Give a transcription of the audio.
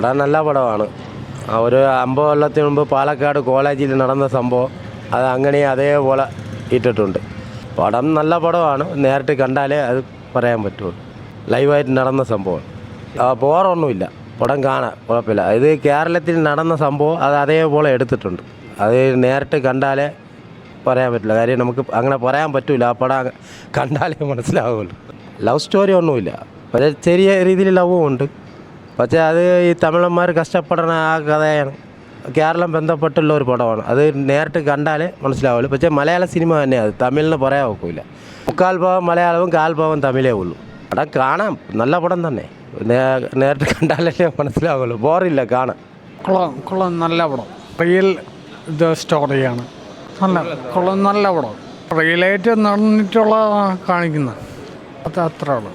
പടം നല്ല പടമാണ്. ഒരു 50 കൊല്ലത്തിന് മുമ്പ് പാലക്കാട് കോളേജിൽ നടന്ന സംഭവം അത് അങ്ങനെ അതേപോലെ ഇട്ടിട്ടുണ്ട്. പടം നല്ല പടമാണ്. നേരിട്ട് കണ്ടാലേ അത് പറയാൻ പറ്റുള്ളൂ. ലൈവായിട്ട് നടന്ന സംഭവം. ബോറൊന്നുമില്ല. പടം കാണാൻ കുഴപ്പമില്ല. ഇത് കേരളത്തിൽ നടന്ന സംഭവം അത് അതേപോലെ എടുത്തിട്ടുണ്ട്. അത് നേരിട്ട് കണ്ടാലേ പറയാൻ പറ്റില്ല. കാര്യം നമുക്ക് അങ്ങനെ പറയാൻ പറ്റില്ല. ആ പടം കണ്ടാലേ മനസ്സിലാവുള്ളൂ. ലവ് സ്റ്റോറി ഒന്നുമില്ല. പക്ഷേ ചെറിയ രീതിയിൽ ലവും ഉണ്ട്. പക്ഷേ അത് ഈ തമിഴന്മാർ കഷ്ടപ്പെടുന്ന ആ കഥയാണ്. കേരളം ബന്ധപ്പെട്ടുള്ള ഒരു പടമാണ്. അത് നേരിട്ട് കണ്ടാലേ മനസ്സിലാവുള്ളൂ. പക്ഷേ മലയാള സിനിമ തന്നെയാണ്. അത് തമിഴിന് പറയാൻ ഒക്കില്ല. 3/4 ഭാഗം മലയാളവും 1/4 ഭാഗം തമിഴേ ഉള്ളൂ. പടം കാണാം. നല്ല പടം തന്നെ. നേരിട്ട് കണ്ടാലേ മനസ്സിലാവുള്ളൂ. ബോറില്ല കാണാൻ. കൊള്ളാം നല്ല പടം. റിയൽ ഇത് സ്റ്റോറിയാണ്. നല്ല പടം. റിയലായിട്ട് നടന്നിട്ടുള്ള കാണിക്കുന്നത് അത് അത്ര ഉള്ളൂ.